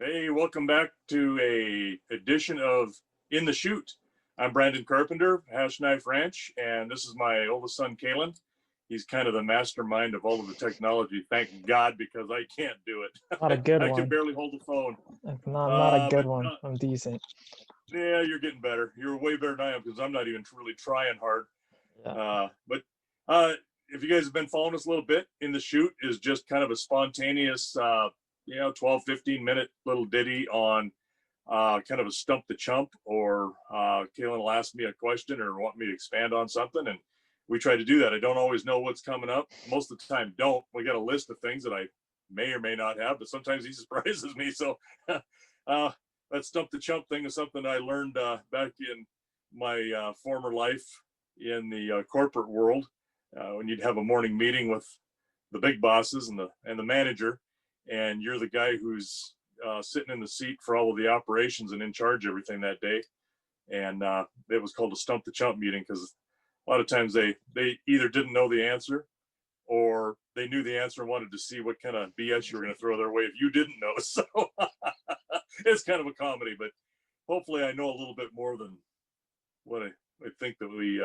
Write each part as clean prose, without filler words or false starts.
Hey, welcome back to a edition of In the Chute. I'm Brandon Carpenter, Hashknife Ranch, and this is my oldest son, Calen. He's kind of the mastermind of all of the technology. Thank God, because I can't do Not a it. good I can one. barely hold the phone. Not a good But one. I'm decent. yeah, you're getting better. You're way better than I am because I'm not even really trying hard. Yeah. But uh, if you guys have been following us a little bit, In the Chute is just kind of a spontaneous 12, 15-minute little ditty on kind of a stump the chump, or Kaylin will ask me a question or want me to expand on something, and we try to do that. I don't always know what's coming up. Most of the time, don't. We got a list of things that I may or may not have, but sometimes he surprises me. So that stump the chump thing is something I learned back in my former life in the corporate world, when you'd have a morning meeting with the big bosses and the manager, and you're the guy who's sitting in the seat for all of the operations and in charge of everything that day. And it was called a stump the chump meeting because a lot of times they either didn't know the answer, or they knew the answer and wanted to see what kind of BS you were going to throw their way if you didn't know. So it's kind of a comedy, but hopefully I know a little bit more than what I think that we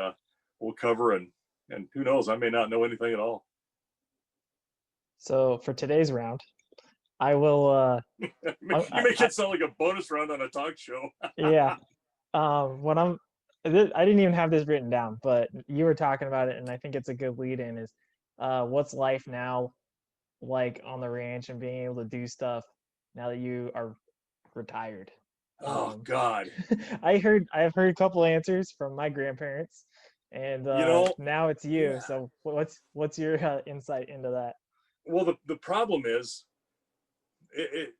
will cover, and who knows, I may not know anything at all. So for today's round, I will. You I, make I, it sound like a bonus round on a talk show. yeah. What I'm. I didn't even have this written down, but you were talking about it, and I think it's a good lead in. Is what's life now like on the ranch and being able to do stuff now that you are retired? Oh Um, God. I've heard a couple answers from my grandparents, and You know, now it's you. yeah. So what's your insight into that? Well, the problem is, it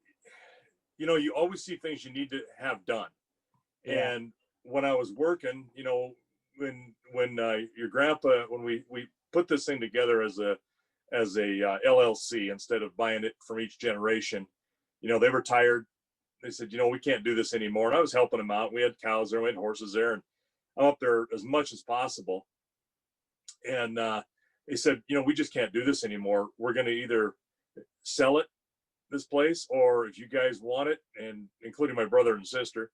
you always see things you need to have done. Yeah, And when I was working, when your grandpa, when we put this thing together as a LLC instead of buying it from each generation, they were tired. They said, we can't do this anymore. And I was helping them out. We had cows there, we had horses there, and I'm up there as much as possible. And they said, we just can't do this anymore. We're going to either sell it, this place, or if you guys want it, and including my brother and sister,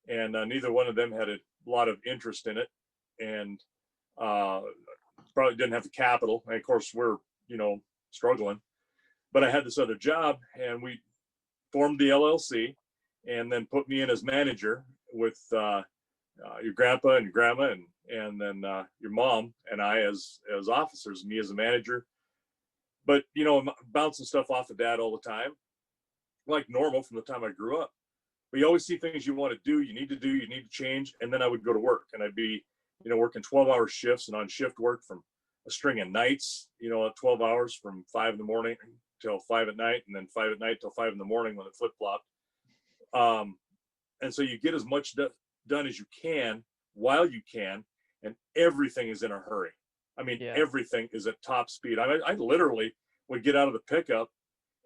and neither one of them had a lot of interest in it, and uh, probably didn't have the capital. And of course, we're struggling. But I had this other job, and we formed the LLC, and then put me in as manager with your grandpa and your grandma, and then your mom and I as officers, me as a manager. But bouncing stuff off of dad all the time, like normal from the time I grew up. But you always see things you want to do, you need to change. And then I would go to work, and I'd be, working 12-hour shifts, and on shift work from a string of nights, 12 hours from 5 in the morning till 5 at night, and then 5 at night till 5 in the morning when it flip flopped. And so you get as much done as you can while you can, and everything is in a hurry. I mean, yeah, everything is at top speed. I literally would get out of the pickup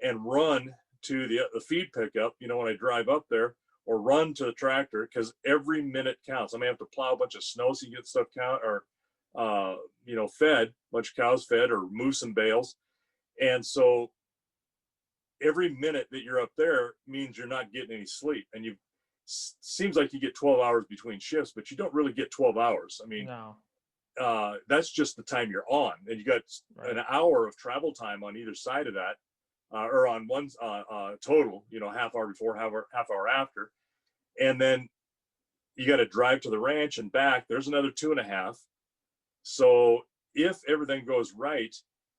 and run to the feed pickup, when I drive up there, or run to the tractor, because every minute counts. I may have to plow a bunch of snow so you get stuff count, or fed, a bunch of cows fed, or move some bales. And so every minute that you're up there means you're not getting any sleep, and you seems like you get 12 hours between shifts, but you don't really get 12 hours. I mean, no, that's just the time you're on, and you got right, an hour of travel time on either side of that, or on one total, half hour before, half hour after. And then you got to drive to the ranch and back. There's another 2.5. So if everything goes right,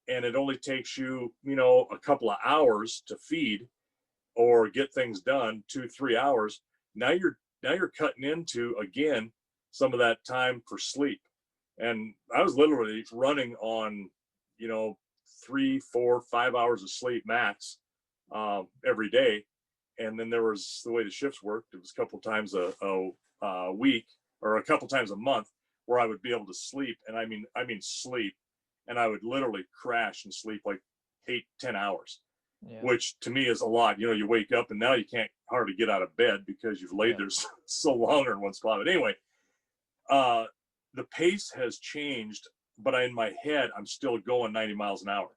and it only takes you, a couple of hours to feed or get things done, 2-3 hours, now you're cutting into, again, some of that time for sleep. And I was literally running on, 3, 4, 5 hours of sleep max every day. And then there was the way the shifts worked. It was a couple times a week, or a couple times a month, where I would be able to sleep. And I mean sleep. And I would literally crash and sleep like 8-10 hours, yeah, which to me is a lot. You wake up and now you can't hardly get out of bed because you've laid yeah, there so long in one spot. But anyway, the pace has changed, but in my head, I'm still going 90 miles an hour,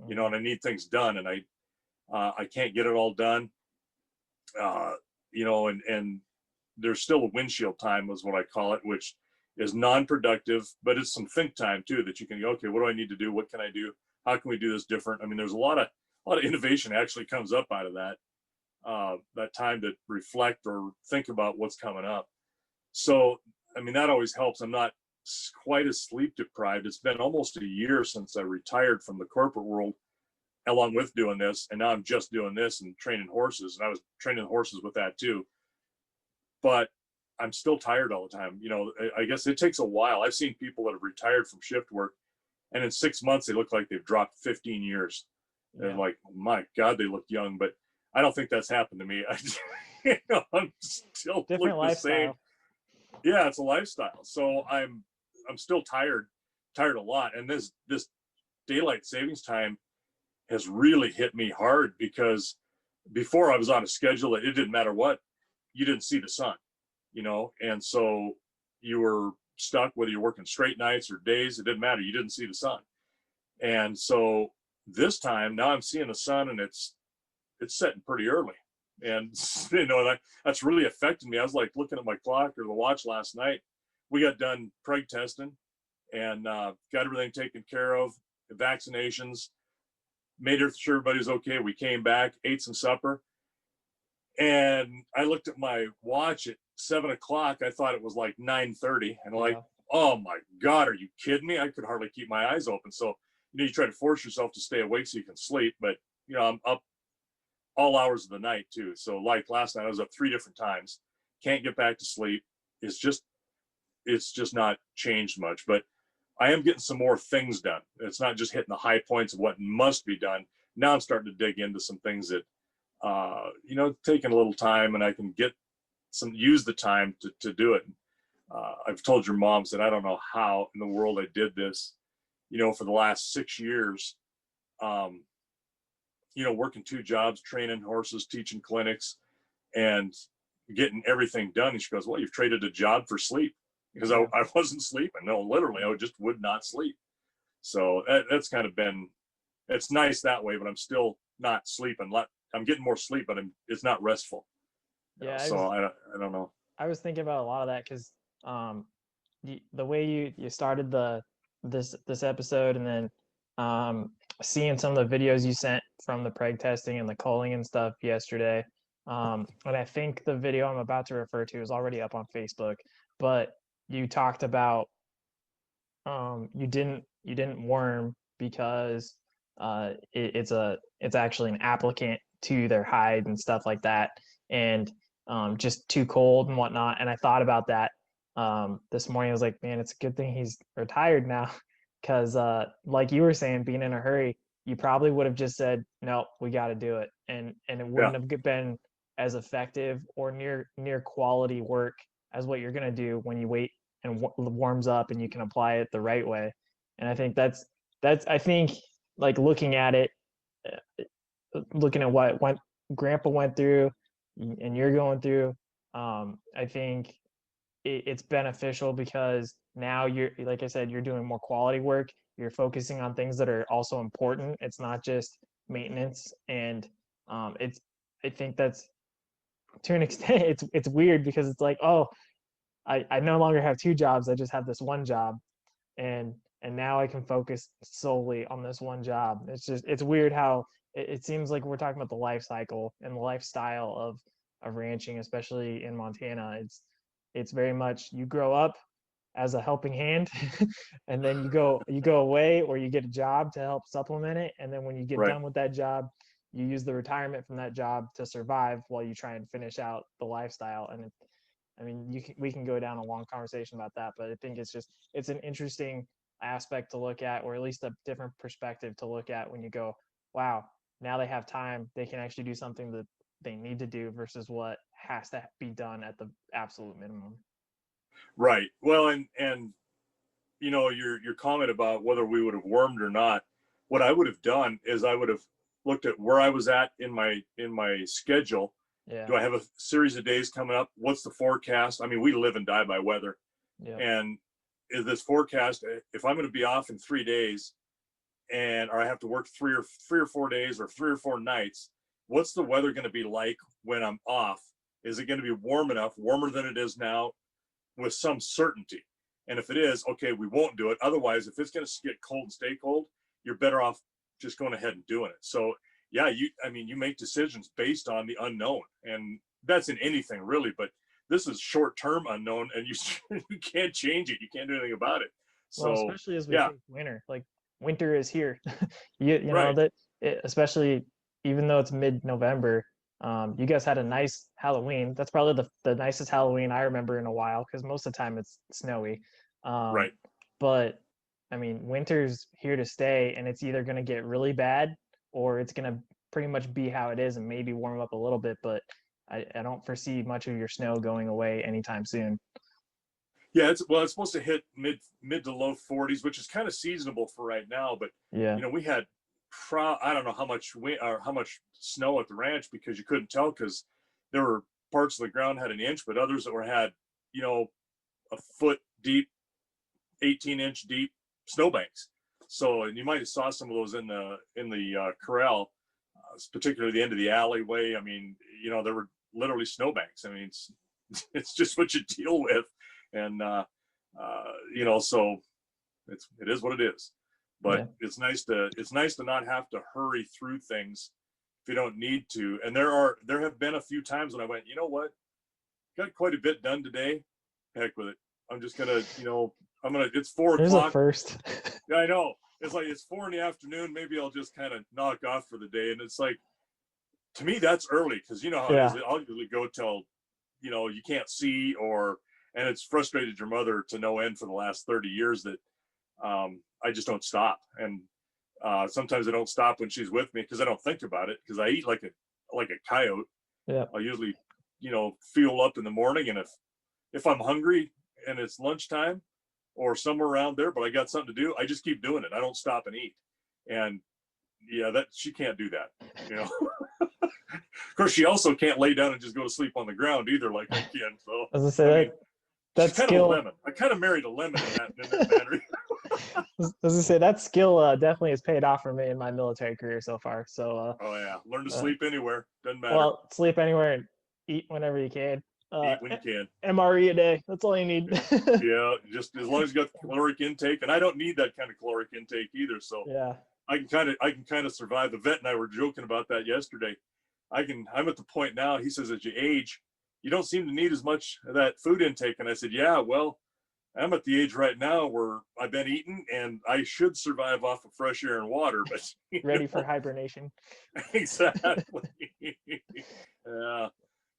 mhm, and I need things done, and I can't get it all done. uh, and there's still a windshield time is what I call it, which is non-productive, but it's some think time too, that you can go, okay, what do I need to do? What can I do? How can we do this different? I mean, there's a lot of innovation actually comes up out of that time to reflect or think about what's coming up. So, I mean, that always helps. I'm not quite as sleep deprived. It's been almost a year since I retired from the corporate world, along with doing this. And now I'm just doing this and training horses. And I was training horses with that too. But I'm still tired all the time. I guess it takes a while. I've seen people that have retired from shift work, and in 6 months, they look like they've dropped 15 years. They're Yeah. like, my God, they look young. But I don't think that's happened to me. I'm still look Different the same. lifestyle. Yeah, it's a lifestyle. So I'm still tired a lot. And this daylight savings time has really hit me hard, because before I was on a schedule that it didn't matter what, you didn't see the sun, and so you were stuck whether you're working straight nights or days. It didn't matter, you didn't see the sun. And so this time now I'm seeing the sun, and it's setting pretty early. And that's really affected me. I was like looking at my clock or the watch last night. We got done preg testing and got everything taken care of, the vaccinations, made sure everybody was okay. We came back, ate some supper, and I looked at my watch at 7 o'clock. I thought it was like 9:30, and like, Yeah. oh my God, are you kidding me? I could hardly keep my eyes open. So you try to force yourself to stay awake so you can sleep, but I'm up all hours of the night too. So like last night, I was up 3 different times. Can't get back to sleep. It's just not changed much, but I am getting some more things done. It's not just hitting the high points of what must be done. Now I'm starting to dig into some things that, taking a little time, and I can use the time to do it. I've told your moms that I don't know how in the world I did this, for the last 6 years, um, working 2 jobs, training horses, teaching clinics, and getting everything done. And she goes, well, you've traded a job for sleep, because Yeah. I wasn't sleeping. No, literally, I just would not sleep. So that's kind of been, it's nice that way, but I'm still not sleeping. I'm getting more sleep, but it's not restful. Yeah. I So was I don't know. I was thinking about a lot of that because um the way you started this episode, and then um seeing some of the videos you sent from the preg testing and the culling and stuff yesterday. And I think the video I'm about to refer to is already up on Facebook, but you talked about you didn't worm because it's actually an applicant to their hide and stuff like that, and just too cold and whatnot. And I thought about that this morning. I was like, man, it's a good thing he's retired now, because like you were saying, being in a hurry, you probably would have just said, no, we got to do it, and it Yeah. wouldn't have been as effective or near quality work as what you're gonna do when you wait and warms up and you can apply it the right way. And I think that's I think, like, looking at it, looking at what grandpa went through and you're going through, I think it's beneficial because now you're, like I said, you're doing more quality work. You're focusing on things that are also important. It's not just maintenance. And it's I think that's, to an extent, it's weird because it's like, oh, I no longer have 2 jobs. I just have this one job, and now I can focus solely on this one job. It's weird how it seems like we're talking about the life cycle and the lifestyle of ranching, especially in Montana. It's very much, you grow up as a helping hand, and then you go away, or you get a job to help supplement it, and then when you get Right. done with that job, you use the retirement from that job to survive while you try and finish out the lifestyle. And I mean, we can go down a long conversation about that, but I think it's an interesting aspect to look at, or at least a different perspective to look at when you go, wow, now they have time, they can actually do something that they need to do versus what has to be done at the absolute minimum. Right. Well, and your comment about whether we would have wormed or not, what I would have done is I would have looked at where I was at in my schedule. Yeah. Do I have a series of days coming up? What's the forecast? I mean, we live and die by weather. Yep. And is this forecast, if I'm going to be off in 3 days, or I have to work three or 4 days or 3 or 4 nights, what's the weather going to be like when I'm off? Is it going to be warm enough, warmer than it is now, with some certainty? And if it is, okay, we won't do it. Otherwise, if it's going to get cold and stay cold, you're better off just going ahead and doing it. So yeah, you make decisions based on the unknown, and that's in anything really, but this is short-term unknown, and you can't change it. You can't do anything about it. Well, So especially as we yeah, face winter, like winter is here. You know right. that especially even though it's mid-November, you guys had a nice Halloween. That's probably the nicest Halloween I remember in a while because most of the time it's snowy. Um, Right. but I mean, winter's here to stay, and it's either going to get really bad or it's going to pretty much be how it is and maybe warm up a little bit. But I don't foresee much of your snow going away anytime soon. Yeah, it's supposed to hit mid to low 40s, which is kind of seasonable for right now. But Yeah. we had I don't know how much wind or how much snow at the ranch because you couldn't tell because there were parts of the ground had an inch, but others that had a foot deep, 18-inch deep snowbanks. So, and you might have saw some of those in the corral, particularly the end of the alleyway. I mean, there were literally snowbanks. I mean, it's just what you deal with, and so it is what it is. But Yeah. it's nice to not have to hurry through things if you don't need to. And there have been a few times when I went, you know what, got quite a bit done today. Heck with it. I'm just gonna, it's 4 There's a o'clock. first. Yeah, I know. It's like it's 4 in the afternoon. Maybe I'll just kind of knock off for the day. And it's like, to me, that's early because you know how it Yeah. is. I'll usually go till, you can't see and it's frustrated your mother to no end for the last 30 years that I just don't stop. And sometimes I don't stop when she's with me because I don't think about it because I eat like a coyote. Yeah. I'll usually, fuel up in the morning, and if I'm hungry and it's lunchtime or somewhere around there, but I got something to do, I just keep doing it. I don't stop and eat. And yeah, that she can't do that. Of course, she also can't lay down and just go to sleep on the ground either, like I can. So As I say, I mean, she's that kind of a skill. lemon. I kind of married a lemon in that manner. As I say, that skill definitely has paid off for me in my military career so far. So, Oh yeah, learn to uh, sleep anywhere. Doesn't matter. well, sleep anywhere and eat whenever you can. Eat when you can. MRE a day. That's all you need. Yeah, just as long as you got caloric intake, and I don't need that kind of caloric intake either. So Yeah. I can kind of survive. The vet and I were joking about that yesterday. I'm at the point now. He says, as you age, you don't seem to need as much of that food intake. And I said, yeah, well, I'm at the age right now where I've been eating and I should survive off of fresh air and water, but Ready for hibernation. exactly. Yeah.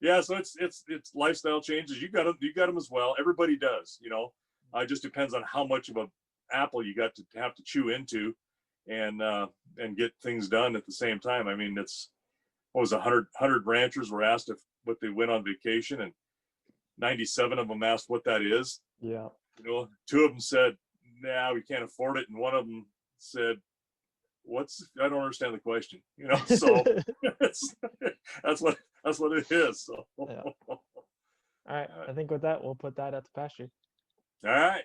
Yeah. So it's lifestyle changes. You got them as well. Everybody does, it just depends on how much of a apple you got to have to chew into and get things done at the same time. I mean, it's, what was 100 ranchers were asked what they went on vacation, and 97 of them asked what that is. Yeah. 2 of them said, nah, we can't afford it. And one of them said, I don't understand the question, so that's what it is. So, Yeah. All right. I think with that, we'll put that at the pasture. all right.